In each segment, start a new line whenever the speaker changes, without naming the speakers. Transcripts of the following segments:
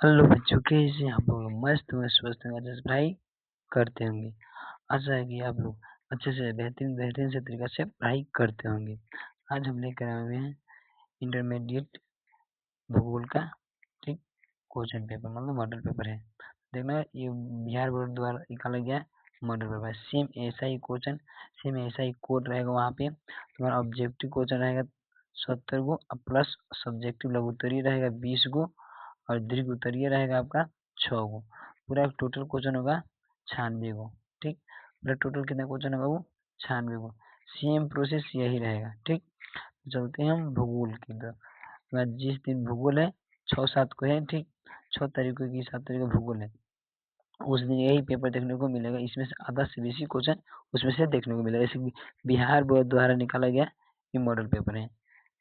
Hello बच्चों, कैसे आप लोग? मस्त मस्त मस्त अच्छे से पढ़ाई करते होंगे। आशा है कि आप लोग अच्छे से बेहतरीन से तरीके से पढ़ाई करते होंगे। आज हम लेकर आए हुए हैं इंटरमीडिएट भूगोल का ठीक क्वेश्चन पेपर, मतलब मॉडल पेपर है। देखना, ये बिहार बोर्ड द्वारा निकाला गया मॉडल पेपर। सेम ऐसा ही क्वेश्चन, सेम ऐसा ही कोड रहेगा। वहाँ पे तुम्हारा ऑब्जेक्टिव क्वेश्चन रहेगा 70 गो प्लस सब्जेक्टिव लघु उत्तरीय रहेगा 20 गो और दीर्घ उत्तरीय रहेगा आपका 6 गो। पूरा टोटल क्वेश्चन होगा 96 गो। ठीक, पूरा टोटल कितना क्वेश्चन होगा वो 96 गो। सेम प्रोसेस यही रहेगा। ठीक, चलते हैं हम भूगोल की तरफ। जिस दिन भूगोल है 6-7 को है, ठीक, 6 तारीखों की 7 तारीख को भूगोल है, उस दिन यही पेपर देखने को मिलेगा। इसमें से आधा से बेसी क्वेश्चन उसमें से देखने को मिलेगा। जैसे बिहार बोर्ड द्वारा निकाला गया ये मॉडल पेपर है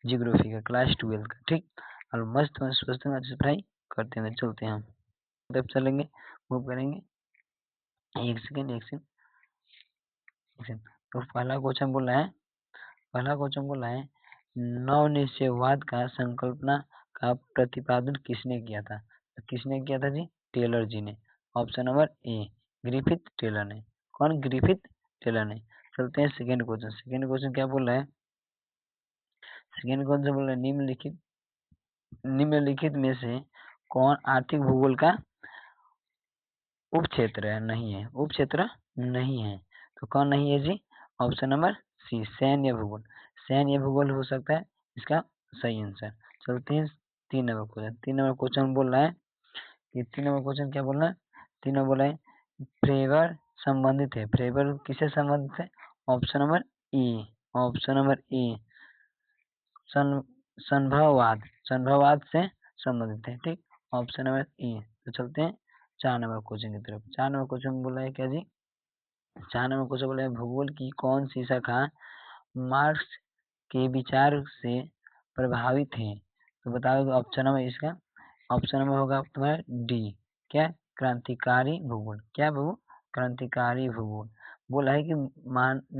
जियोग्राफी का, क्लास 12 का। ठीक, और मस्त मस्त अच्छे से पढ़ाई करते हुए चलते हैं हम, तब चलेंगे, मूव करेंगे। एक सेकेंड। तो पहला क्वेश्चन बोल रहा है नवनिश्चयवाद का संकल्पना का प्रतिपादन किसने किया था? तो किसने किया था जी? टेलर जी ने। Option number A Griffith Taylor ने। कौन? ग्रिफिथ टेलर ने। चलते हैं सेकेंड क्वेश्चन क्या बोल रहा है? सेकेंड क्वेश्चन बोल रहा है निम्नलिखित में से कौन आर्थिक भूगोल का उपक्षेत्र नहीं है। तो कौन नहीं है जी? ऑप्शन नंबर सी सैन्य भूगोल हो सकता है इसका सही आंसर। चलते हैं 3 नंबर क्वेश्चन बोल रहा है कि 3 नंबर क्वेश्चन क्या बोल रहा है? 3 बोला है फ्रेवर संबंधित है। फ्रेवर किससे संबंधित है? ऑप्शन नंबर ए संभववाद से संबंधित है। ठीक, ऑप्शन नंबर ए। तो चलते हैं 4 नंबर क्वेश्चन की तरफ। 4 नंबर क्वेश्चन बोला है क्या जी? 4 नंबर क्वेश्चन बोला है भूगोल की कौन सी शाखा मार्क्स के विचार से प्रभावित है? तो बताओ ऑप्शन नंबर इसका। ऑप्शन नंबर होगा तुम्हारा डी, क्या? क्रांतिकारी भूगोल। क्या भूगोल? क्रांतिकारी भूगोल। बोला है कि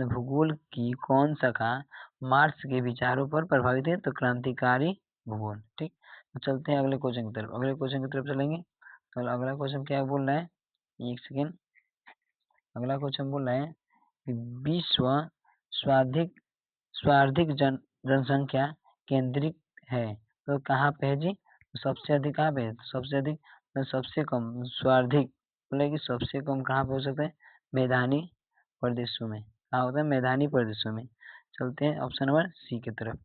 भूगोल की कौन शाखा मार्क्स के विचारों पर प्रभावित है? तो क्रांतिकारी भूगोल। ठीक, तो चलते हैं अगले क्वेश्चन की तरफ चलेंगे। तो अगला क्वेश्चन क्या बोल रहा है? एक सेकेंड। अगला क्वेश्चन बोल रहा है कि विश्व स्वाधिक स्वार्थिक जनसंख्या केंद्रित है, तो कहाँ पे है जी? सबसे अधिक कहाँ पे है? सबसे अधिक, सबसे कम स्वार्थिक बोले कि सबसे कम कहाँ पे हो सकता है? मैदानी प्रदेशों में। कहाँ होता है? मैदानी प्रदेशों में। चलते हैं ऑप्शन नंबर सी की तरफ।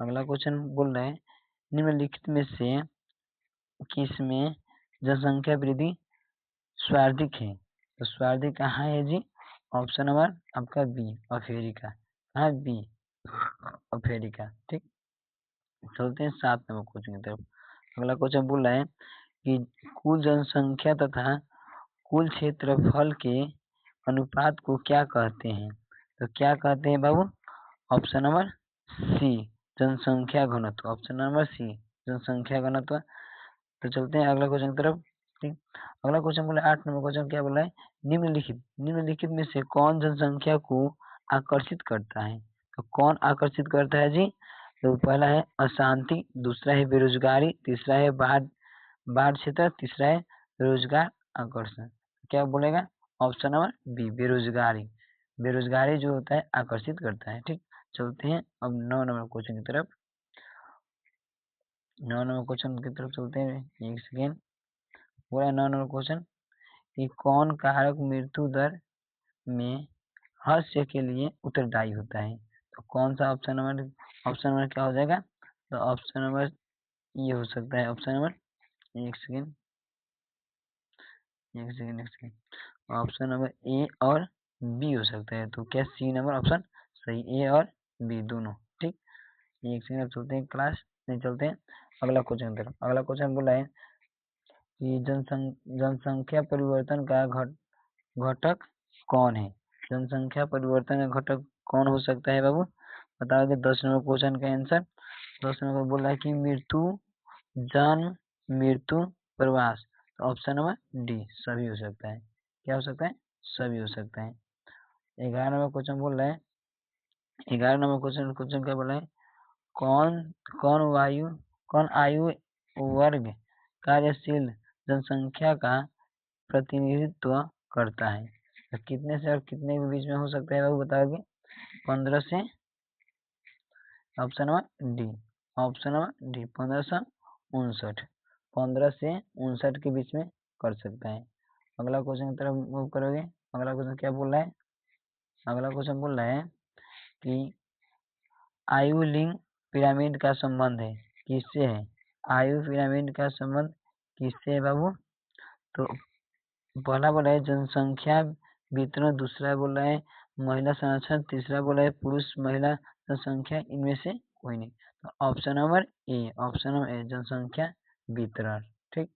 अगला क्वेश्चन बोल रहे हैं निम्नलिखित में से किसमें जनसंख्या वृद्धि स्वार्थिक है? तो स्वार्थिक कहाँ है जी? ऑप्शन नंबर आपका बी अफ्रीका। कहाँ? B Africa. ठीक, चलते हैं 7 नंबर क्वेश्चन की तरफ। अगला क्वेश्चन बोल रहा है कि कुल जनसंख्या तथा कुल क्षेत्रफल के अनुपात को क्या कहते हैं? तो क्या कहते हैं बाबू? ऑप्शन नंबर सी जनसंख्या घनत्व। ऑप्शन नंबर सी जनसंख्या घनत्व। तो चलते हैं अगला क्वेश्चन की तरफ। ठीक, अगला क्वेश्चन बोला 8 नंबर क्वेश्चन क्या बोला है? निम्नलिखित में से कौन जनसंख्या को आकर्षित करता है? तो कौन आकर्षित करता है जी? तो पहला है अशांति, दूसरा है बेरोजगारी, तीसरा है बाढ़ क्षेत्र, तीसरा है रोजगार आकर्षण। क्या बोलेगा? ऑप्शन नंबर बी बेरोजगारी जो होता है आकर्षित करता है। ठीक, चलते हैं अब 9 नंबर क्वेश्चन की तरफ। 9 नंबर क्वेश्चन की तरफ चलते हैं। एक सेकेंड। पूरा 9 नंबर क्वेश्चन कि कौन कारक मृत्यु दर में हास्य के लिए उत्तरदायी होता है? तो कौन सा ऑप्शन नंबर क्या हो जाएगा? तो ऑप्शन नंबर ये हो सकता है। ऑप्शन नंबर एक सेकेंड। ऑप्शन नंबर ए और बी हो सकता है। तो क्या सी नंबर ऑप्शन सही? ए और बी दोनों। ठीक, एक सेकेंड। चलते हैं क्लास नहीं, चलते हैं अगला क्वेश्चन की तरफ। अगला क्वेश्चन बोला है कि जनसंख्या परिवर्तन का घटक कौन है? जनसंख्या परिवर्तन का घटक कौन हो सकता है बाबू? बताओ कि 10 नंबर क्वेश्चन का आंसर। 10 नंबर बोल रहा है कि जन्म, मृत्यु, प्रवास। तो ऑप्शन नंबर डी सभी हो सकता है। क्या हो सकता है? सभी हो सकता है। 11 नंबर क्वेश्चन बोल रहा है 11 नंबर क्वेश्चन क्या बोला है? कौन कौन आयु वर्ग कार्यशील जनसंख्या का प्रतिनिधित्व करता है। तो कितने से और कितने के बीच में हो सकता है बाबू बताओगे? 15 से, option number D, option number D 1559, 15 से 59 के बीच में कर सकता है। अगला क्वेश्चन की तरफ मूव करोगे। अगला क्वेश्चन क्या बोल रहा है? अगला क्वेश्चन बोल रहा है कि आयु लिंग पिरामिड का संबंध है किससे है? आयु पिरामिड का संबंध किससे है बाबू? तो पहला बोला है जनसंख्या वितरण, दूसरा बोला है महिला संरक्षण, तीसरा बोला है पुरुष महिला जनसंख्या, इनमें से कोई नहीं। तो ऑप्शन नंबर ए, ऑप्शन नंबर ए जनसंख्या वितरण। ठीक,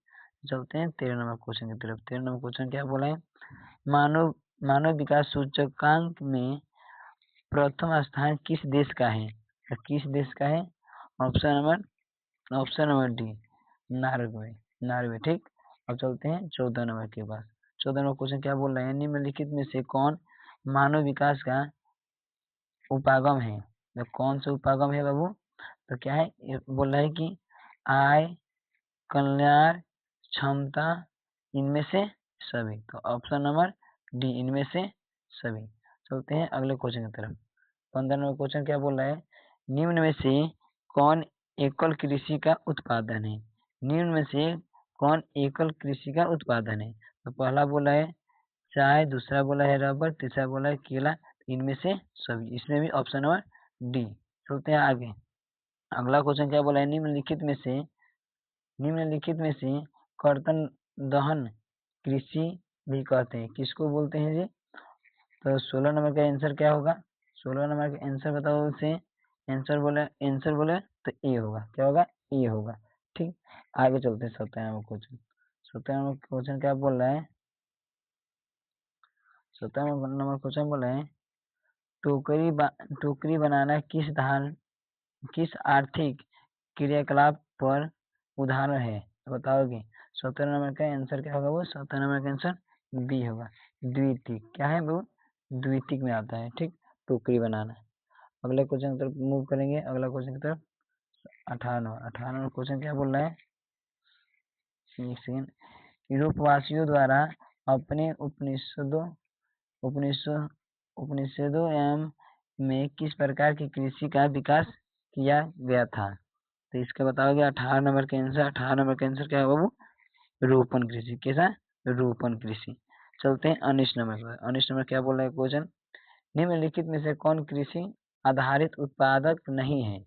चलते हैं 13 नंबर क्वेश्चन की तरफ। 13 नंबर क्वेश्चन क्या बोला है? मानव विकास सूचकांक में प्रथम स्थान किस देश का है? तो किस देश का है? Option number D Norway, Norway. ठीक, अब चलते हैं 14 नंबर के पास। 14 नंबर क्वेश्चन क्या बोल रहे हैं? निम्नलिखित में से कौन मानव विकास का उपागम है? तो कौन सा उपागम है बाबू? तो क्या है? बोल रहा है कि आय, कल्याण, क्षमता, इनमें से सभी। तो ऑप्शन नंबर डी इनमें से सभी। चलते हैं अगले क्वेश्चन की तरफ। 15 नंबर क्वेश्चन क्या बोल रहा है? निम्न में से कौन एकल कृषि का उत्पादन है? निम्न में से कौन एकल कृषि का उत्पादन है? तो पहला बोला है चाय, दूसरा बोला है रबर, तीसरा बोला है केला, इनमें से सभी। इसमें भी ऑप्शन नंबर डी। चलते हैं आगे। अगला क्वेश्चन क्या बोला है? निम्नलिखित में से कर्तन दहन कृषि भी कहते हैं, किसको बोलते हैं जी? तो 16 नंबर का आंसर क्या होगा? 16 नंबर का आंसर बताओ उसे। आंसर बोले तो ए होगा। क्या होगा? ए होगा। ठीक, आगे चलते हैं 17 नंबर क्वेश्चन। 17 नंबर क्वेश्चन क्या बोल रहा है? 17 नंबर क्वेश्चन बोल रहे हैं टोकरी बनाना किस आर्थिक क्रियाकलाप पर उदाहरण है? बताओगे? 17 नंबर का आंसर क्या होगा? वो 17 नंबर का आंसर बी होगा, द्वितीयक। क्या है वो? द्वितीयक में आता है। ठीक, टोकरी बनाना। अगले क्वेश्चन की तरफ मूव करेंगे। अगला क्वेश्चन की तरफ 18 नंबर क्वेश्चन क्या बोल रहा है? एक सेकेंड। यूरोपवासियों द्वारा अपने उपनिषदों एवं में किस प्रकार की कृषि का विकास किया गया था? तो इसका बताओगे 18 नंबर का आंसर। 18 नंबर का आंसर क्या है बाबू? रोपण कृषि। कैसा? रोपण कृषि। चलते हैं 19 नंबर पर। 19 नंबर क्या बोल रहा है क्वेश्चन? निम्नलिखित में से कौन कृषि आधारित उत्पादक नहीं है?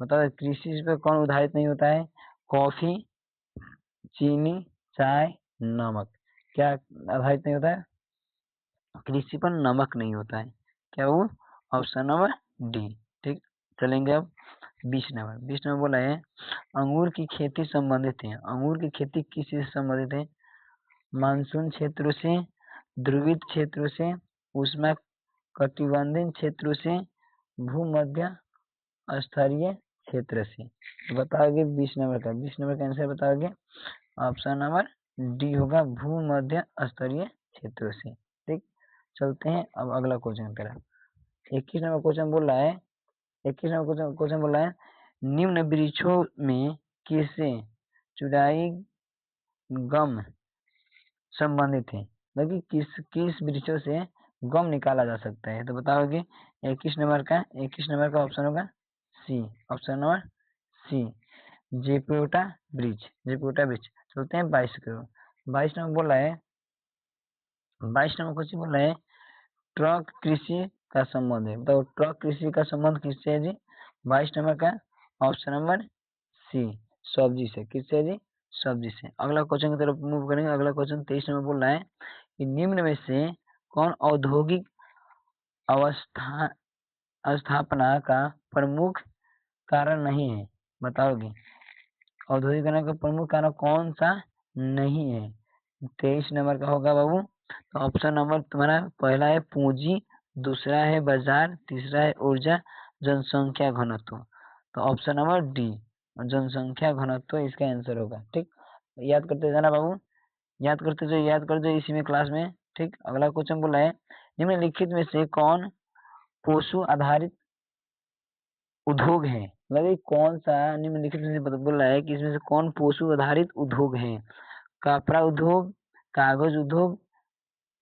बताओ कृषि पर कौन आधारित नहीं होता है? कॉफी, चीनी, चाय, नमक। क्या आधारित नहीं होता है? कृषि पर नमक नहीं होता है। क्या वो? Option number D. ठीक, चलेंगे अब 20 नंबर बोला है अंगूर की खेती संबंधित है। अंगूर की खेती किस से संबंधित है? मानसून क्षेत्रों से, ध्रुवित क्षेत्रों से, उष्ण कटिबंधीय क्षेत्रों से, भूमध्य स्तरीय क्षेत्र से। बताओगे 20 नंबर का? 20 नंबर का आंसर बताओगे? ऑप्शन नंबर डी होगा, भूमध्य स्तरीय क्षेत्रों से। ठीक, चलते हैं अब अगला क्वेश्चन की तरफ। 21 नंबर क्वेश्चन बोल रहा है 21 नंबर क्वेश्चन बोल रहा है निम्न वृक्षों में किससे चुड़ाई गम संबंधित है? मतलब कि किस वृक्षों से गम निकाला जा सकता है? तो बताओगे 21 नंबर का ऑप्शन होगा सी, ऑप्शन नंबर सी जेपोटा ब्रिज। चलते हैं 22 करोड़। 22 नंबर बोला है 22 नंबर क्वेश्चन बोला है ट्रक कृषि का संबंध है। बताओ ट्रक कृषि का संबंध किससे है जी? 22 नंबर का ऑप्शन नंबर सी सब्जी से। किससे है जी? सब्जी से। अगला क्वेश्चन की तरफ मूव करेंगे। अगला क्वेश्चन 23 नंबर बोल रहा है कि निम्न में से कौन औद्योगिक स्थापना का प्रमुख कारण नहीं है? बताओगे? औद्योगिकरण का प्रमुख कारण कौन सा नहीं है? 23 नंबर का होगा बाबू। तो ऑप्शन नंबर तुम्हारा पहला है पूंजी, दूसरा है बाजार, तीसरा है ऊर्जा, जनसंख्या घनत्व। तो ऑप्शन नंबर डी जनसंख्या घनत्व इसका आंसर होगा। ठीक, याद करते जाना बाबू, याद कर दो इसी में क्लास में। ठीक, अगला क्वेश्चन बोला है निम्नलिखित में से कौन पशु आधारित उद्योग है? मतलब कौन सा निम्नलिखित में से बोल रहा है कि इसमें से कौन पशु आधारित उद्योग है? कपड़ा उद्योग, कागज उद्योग,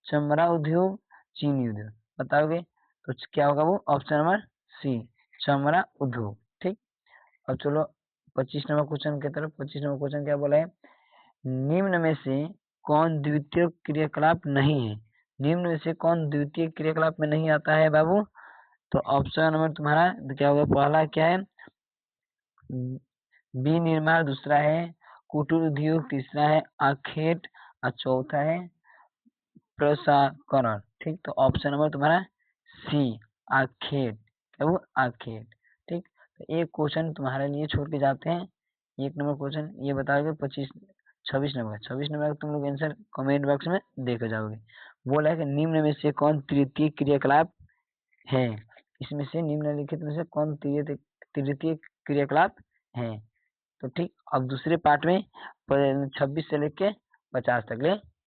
चमड़ा उद्योग, चीनी उद्योग। बताओगे तो क्या होगा वो? ऑप्शन नंबर सी, चमड़ा उद्योग। ठीक, अब चलो 25 नंबर क्वेश्चन की तरफ। 25 नंबर क्वेश्चन क्या बोला है? निम्न में से कौन द्वितीय क्रियाकलाप नहीं है? निम्न में से कौन द्वितीय क्रियाकलाप में नहीं आता है बाबू? तो ऑप्शन नंबर तुम्हारा क्या होगा? पहला क्या है? विनिर्माण, दूसरा है कुटीर उद्योग, तीसरा है आखेट और चौथा है प्रसंस्करण। ठीक, तो ऑप्शन नंबर तुम्हारा सी, आखेट। क्या वो? आखेट। ठीक, तो एक क्वेश्चन तुम्हारे लिए छोड़ के जाते हैं। एक नंबर क्वेश्चन ये बताओगे 26 नंबर तुम लोग आंसर कमेंट बॉक्स में देखे जाओगे। बोला है कि निम्न में से कौन तृतीय क्रियाकलाप है? इसमें से निम्नलिखित में से कौन तृतीय क्रियाकलाप है? तो ठीक, अब दूसरे पार्ट में 26 से लेके 50 तक ले